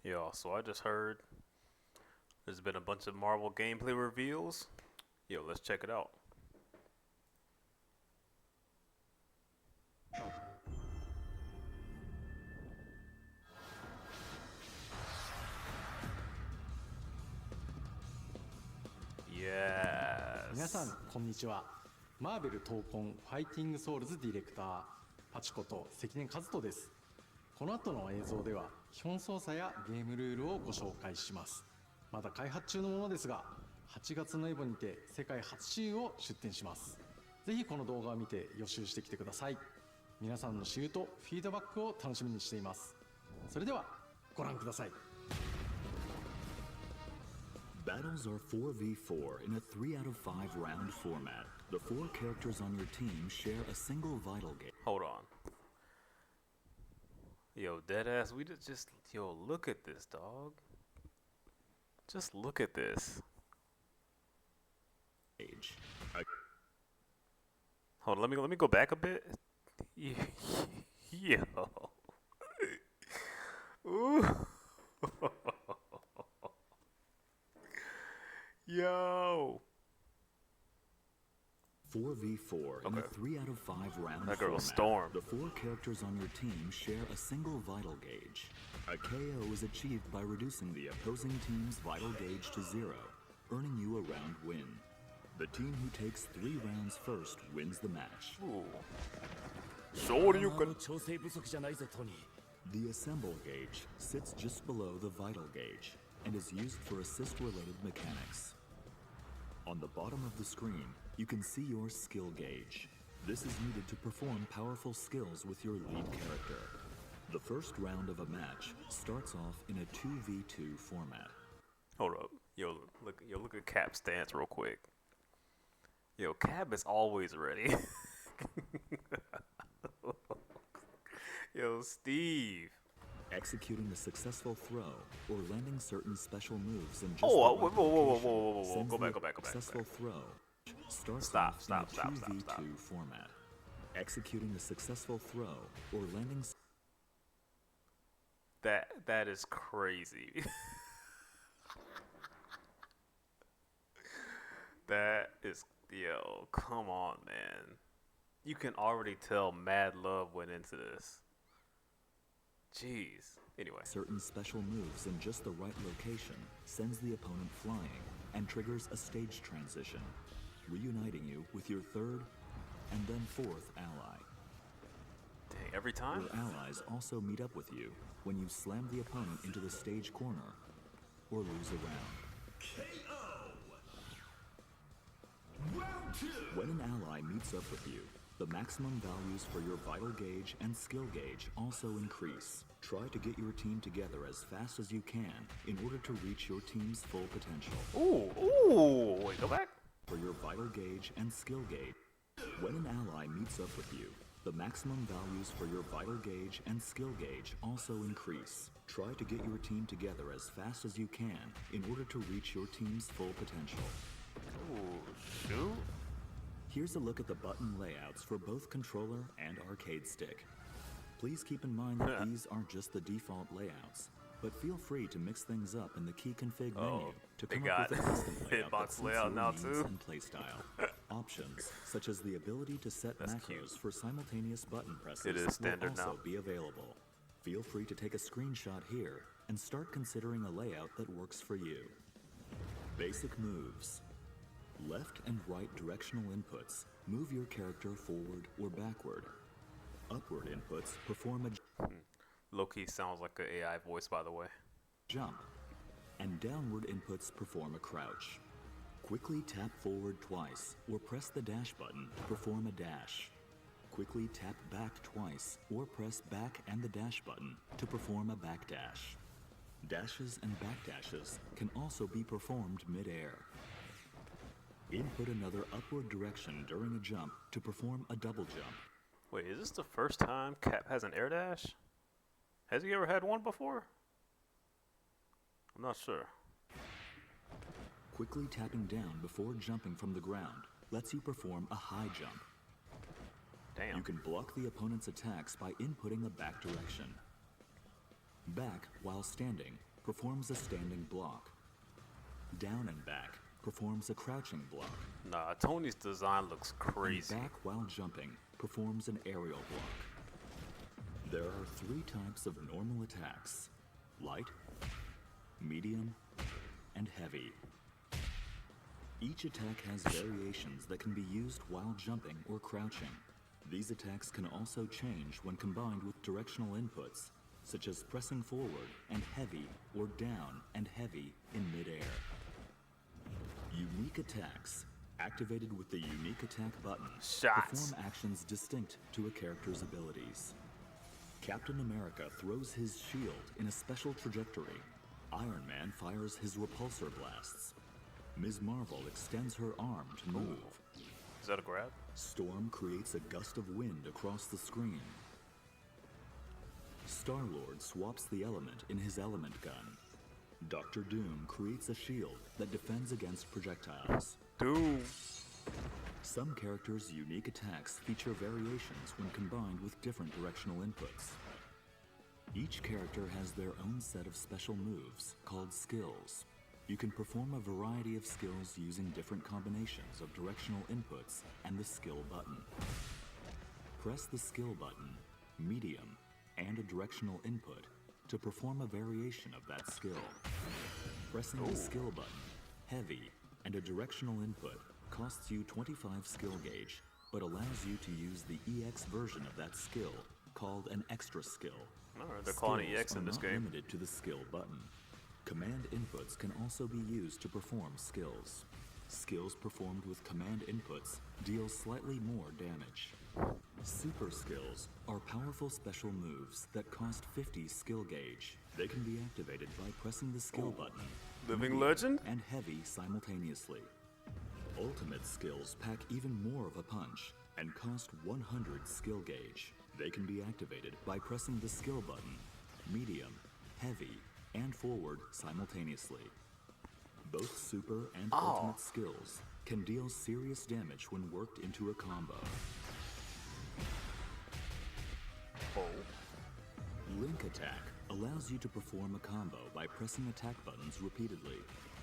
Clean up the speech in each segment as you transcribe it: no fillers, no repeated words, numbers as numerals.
Yo, so I just heard there's been a bunch of Marvel gameplay reveals. Yo, let's check it out. Yes. 皆さんこんにちは。マーベル闘魂ファイティングソウルズディレクターパチこと関根和人です。この後の映像では基本操作やゲームルールをご紹介します。まだ開発中のものですが、8月のエボにて世界初私有を出展します。ぜひこの動画を見て予習してきてください。皆さんの私有とフィードバックを楽しみにしています。それではご覧ください。Battles are 4v4 in a 3 out of 5 round format. The 4 characters on your team share a single vital gauge. Hold on. Yo, deadass, we just yo, look at this, dog. Just look at this. Hold on, let me go back a bit. Yo. Ooh. Yo. 4v4 in a 3 out of 5 round That girl format. Storm. The 4 characters on your team share a single vital gauge. A KO is achieved by reducing the opposing team's vital gauge to 0, earning you a round win. The team who takes 3 rounds first wins the match. Ooh. Sure you can. The assemble gauge sits just below the vital gauge and is used for assist-related mechanics. On the bottom of the screen, you can see your skill gauge. This is needed to perform powerful skills with your lead character. The first round of a match starts off in a 2v2 format. Hold up. Yo, look at Cap's stance real quick. Yo, Cap is always ready. Yo, Steve. Executing a successful throw or landing certain special moves in just Oh, the right whoa. location sends Go the back. Successful throw starts Stop. off in a 2v2 format. Executing a successful throw or landing That is crazy. That is, yo, come on, man. You can already tell mad love went into this. Jeez. Anyway. certain special moves in just the right location sends the opponent flying and triggers a stage transition, reuniting you with your third and then fourth ally. Dang, every time? Your allies also meet up with you when you slam the opponent into the stage corner or lose a round. When an ally meets up with you, the maximum values for your vital gauge and skill gauge also increase. Try to get your team together as fast as you can in order to reach your team's full potential. Ooh, wait, go back. For your vital gauge and skill gauge, when an ally meets up with you, the maximum values for your vital gauge and skill gauge also increase. Try to get your team together as fast as you can in order to reach your team's full potential. Ooh, shoot. Here's a look at the button layouts for both controller and arcade stick. Please keep in mind that these aren't just the default layouts, but feel free to mix things up in the key config menu to come up with a custom layout that hitbox suits layout your now needs too. and playstyle. Options such as the ability to set That's macros cute. for simultaneous button presses It is standard will also now. be available. Feel free to take a screenshot here and start considering a layout that works for you. Basic moves. Left and right directional inputs move your character forward or backward. Upward inputs perform a Low-key sounds like an AI voice, by the way. jump, and downward inputs perform a crouch. Quickly tap forward twice or press the dash button to perform a dash. Quickly tap back twice or press back and the dash button to perform a back dash. Dashes and back dashes can also be performed mid-air. Input another upward direction during a jump to perform a double jump. Wait, is this the first time Cap has an air dash? Has he ever had one before? I'm not sure. Quickly tapping down before jumping from the ground lets you perform a high jump. Damn. You can block the opponent's attacks by inputting a back direction. Back while standing performs a standing block. Down and back performs a crouching block. Nah, Tony's design looks crazy. And back while jumping performs an aerial block. There are 3 types of normal attacks: light, medium, and heavy. Each attack has variations that can be used while jumping or crouching. These attacks can also change when combined with directional inputs, such as pressing forward and heavy or down and heavy in midair. Unique attacks, activated with the unique attack button, Shots. perform actions distinct to a character's abilities. Captain America throws his shield in a special trajectory. Iron Man fires his repulsor blasts. Ms. Marvel extends her arm to move. Is that a grab? Storm creates a gust of wind across the screen. Star-Lord swaps the element in his element gun. Doctor Doom creates a shield that defends against projectiles. Doom. Some characters' unique attacks feature variations when combined with different directional inputs. Each character has their own set of special moves, called skills. You can perform a variety of skills using different combinations of directional inputs and the skill button. Press the skill button, medium, and a directional input to perform a variation of that skill. Pressing the skill button, heavy, and a directional input costs you 25 skill gauge, but allows you to use the EX version of that skill, called an extra skill. Alright, they're calling Skills EX in are this not game. limited to the skill button. Command inputs can also be used to perform skills. Skills performed with command inputs deal slightly more damage. Super skills are powerful special moves that cost 50 skill gauge. They can be activated by pressing the skill button, Living medium, legend? and heavy simultaneously. Ultimate skills pack even more of a punch and cost 100 skill gauge. They can be activated by pressing the skill button, medium, heavy, and forward simultaneously. Both super and ultimate skills can deal serious damage when worked into a combo. Link attack allows you to perform a combo by pressing attack buttons repeatedly.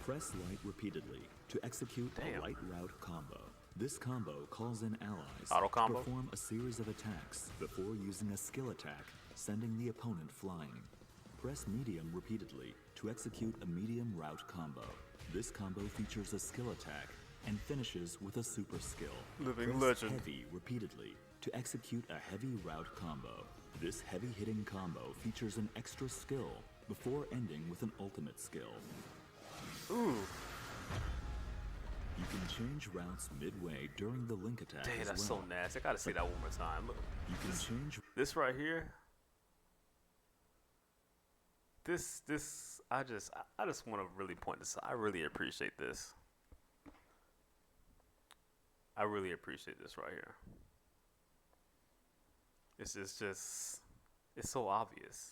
Press light repeatedly to execute a light route combo. This combo calls in allies Auto to combo? perform a series of attacks before using a skill attack, sending the opponent flying. Press medium repeatedly to execute a medium route combo. This combo features a skill attack and finishes with a super skill. Living Press legend. heavy repeatedly to execute a heavy route combo. This heavy-hitting combo features an extra skill before ending with an ultimate skill. Ooh. You can change routes midway during the link attack Dang, as that's well. so nasty. I gotta see that one more time. Look, You can change this right here. I just want to really point this out. I really appreciate this. I really appreciate this right here. It's just, it's so obvious.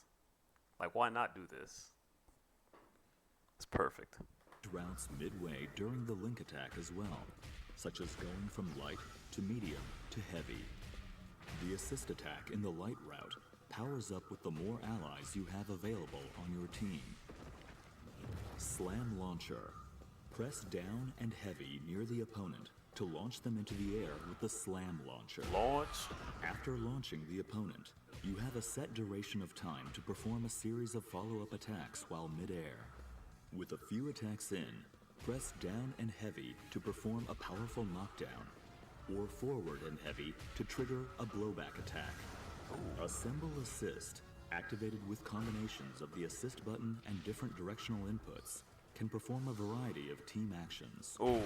Like, why not do this? It's perfect. routes midway during the link attack as well, such as going from light to medium to heavy. The assist attack in the light route powers up with the more allies you have available on your team. Slam Launcher. Press down and heavy near the opponent to launch them into the air with the Slam Launcher. Launch. After launching the opponent, you have a set duration of time to perform a series of follow-up attacks while mid-air. With a few attacks in, press down and heavy to perform a powerful knockdown, or forward and heavy to trigger a blowback attack. Assemble Assist, activated with combinations of the assist button and different directional inputs, can perform a variety of team actions. Oh,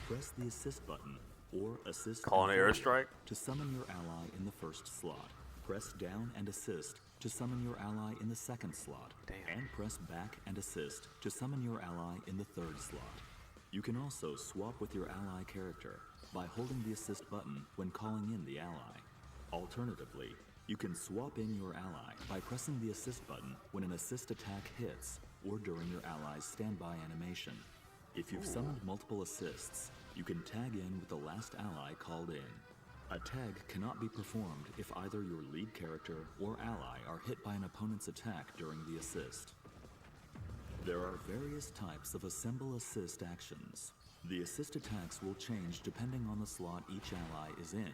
Press the assist button or assist Call and an forward airstrike? to summon your ally in the first slot. Press down and assist to summon your ally in the second slot. Damn. And press back and assist to summon your ally in the third slot. You can also swap with your ally character by holding the assist button when calling in the ally. Alternatively, you can swap in your ally by pressing the assist button when an assist attack hits or during your ally's standby animation. If you've summoned multiple assists, you can tag in with the last ally called in. A tag cannot be performed if either your lead character or ally are hit by an opponent's attack during the assist. There are various types of assemble assist actions. The assist attacks will change depending on the slot each ally is in.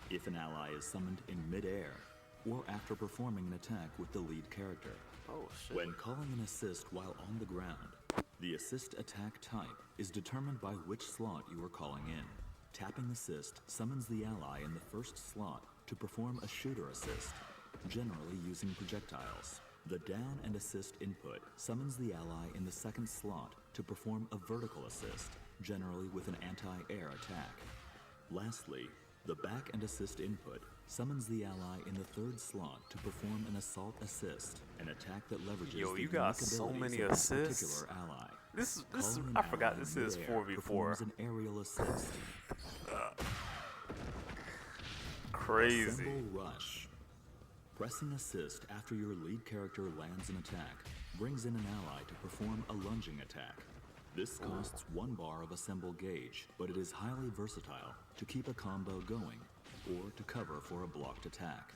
If an ally is summoned in mid-air, or after performing an attack with the lead character. Oh shit. When calling an assist while on the ground, the assist attack type is determined by which slot you are calling in. Tapping assist summons the ally in the first slot to perform a shooter assist, generally using projectiles. The down and assist input summons the ally in the second slot to perform a vertical assist, generally with an anti-air attack. Lastly, the back and assist input summons the ally in the third slot to perform an assault assist, an attack that leverages Yo, the you got unique so abilities many of that assists. particular ally. This is Calling an I forgot ally this in is midair 4v4. performs an aerial assist. Crazy. Assemble rush. Pressing assist after your lead character lands an attack brings in an ally to perform a lunging attack. This costs 1 bar of assemble gauge, but it is highly versatile to keep a combo going or to cover for a blocked attack.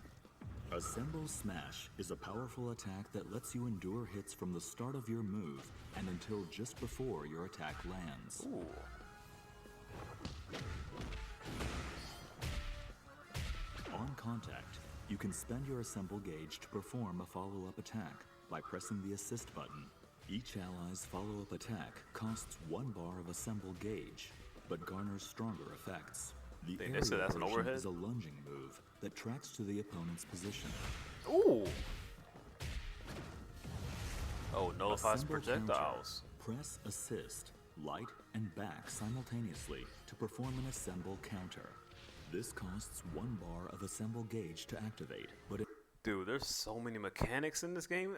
Assemble Smash is a powerful attack that lets you endure hits from the start of your move and until just before your attack lands. Ooh. On contact, you can spend your assemble gauge to perform a follow-up attack by pressing the assist button. Each ally's follow-up attack costs 1 bar of assemble gauge, but garners stronger effects. The They aerial said that's an version overhead? is a lunging move that tracks to the opponent's position. Ooh. Oh, nullifies Assemble projectiles. counter. Press assist, light, and back simultaneously to perform an assemble counter. This costs 1 bar of assemble gauge to activate, but it Dude, there's so many mechanics in this game.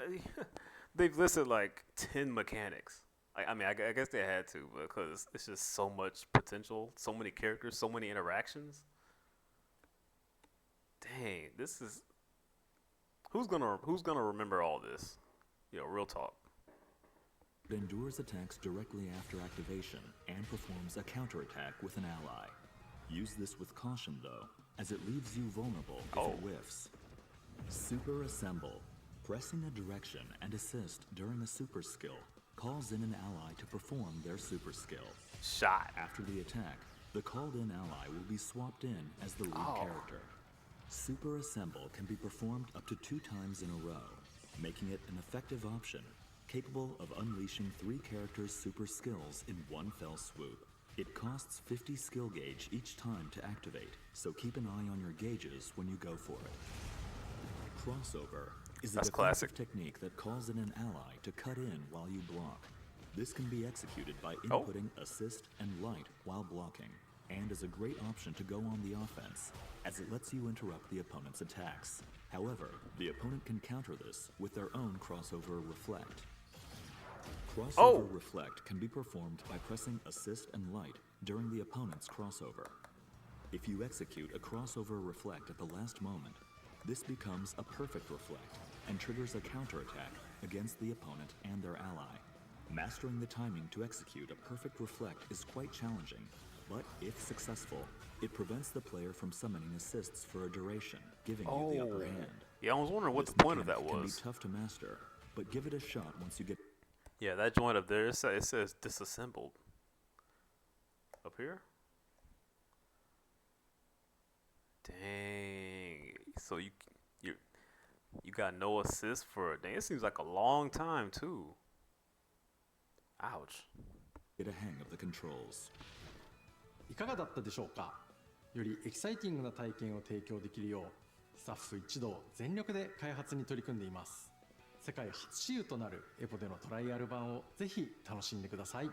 They've listed like 10 mechanics. I mean, I guess they had to because it's just so much potential, so many characters, so many interactions. Dang, this is who's gonna remember all this? Yo, real talk. endures attacks directly after activation and performs a counterattack with an ally. Use this with caution though, as it leaves you vulnerable if it whiffs. Super Assemble. Pressing a direction and assist during a super skill calls in an ally to perform their super skill. Shot. After the attack, the called-in ally will be swapped in as the lead character. Super Assemble can be performed up to 2 times in a row, making it an effective option, capable of unleashing 3 characters' super skills in one fell swoop. It costs 50 skill gauge each time to activate, so keep an eye on your gauges when you go for it. Crossover is a That's defensive classic. technique that calls in an ally to cut in while you block. This can be executed by inputting assist and light while blocking, and is a great option to go on the offense, as it lets you interrupt the opponent's attacks. However, the opponent can counter this with their own crossover reflect. Crossover reflect can be performed by pressing assist and light during the opponent's crossover. If you execute a crossover reflect at the last moment, this becomes a perfect reflect and triggers a counterattack against the opponent and their ally. Mastering the timing to execute a perfect reflect is quite challenging, but if successful, it prevents the player from summoning assists for a duration, giving you the upper hand. Yeah, I was wondering what This the point of that mechanic can be was. tough to master, but give it a shot once you get. Yeah, that joint up there, it says disassembled. Up here? Dang. So you got no assist for it. Dang, it seems like a long time too. Ouch. Get a hang of the controls. いかがだったでしょうか。よりエキサイティングな体験を提供できるようスタッフ一同全力で開発に取り組んでいます。世界初私有となるエポでのトライアル版をぜひ楽しんでください。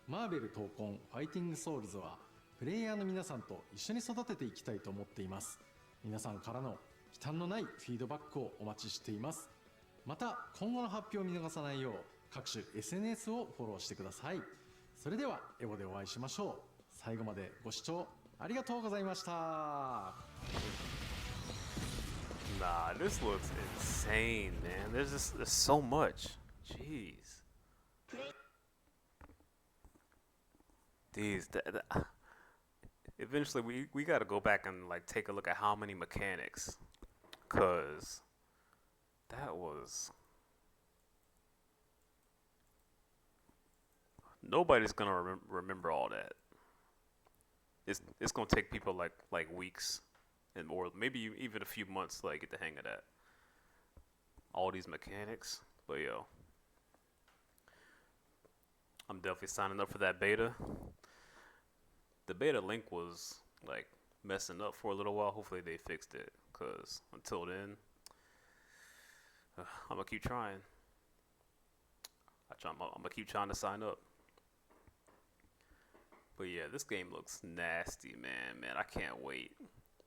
マーベル闘魂ファイティングソウルズはプレイヤーの皆さんと一緒に育てていきたいと思っています。皆さんからの忌憚のないフィードバックをお待ちしています。また今後の発表を見逃さないよう各種 SNS をフォローしてください。それではエボでお会いしましょう。最後までご視聴ありがとうございました。Nah, this looks insane, man. There's so much. Jeez. Eventually we got to go back and like take a look at how many mechanics, cause that was Nobody's gonna remember all that. It's gonna take people like weeks, and or maybe even a few months to like get the hang of that. All these mechanics, but yo, I'm definitely signing up for that beta. The beta link was like messing up for a little while. Hopefully they fixed it, cause until then, I'm gonna keep trying. I'm gonna keep trying to sign up. But yeah, this game looks nasty, man. Man, I can't wait.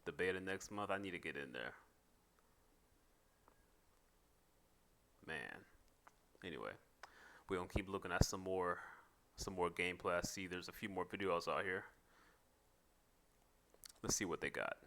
The beta next month. I need to get in there. Man. Anyway, we're gonna keep looking at some more gameplay. I see there's a few more videos out here. Let's see what they got.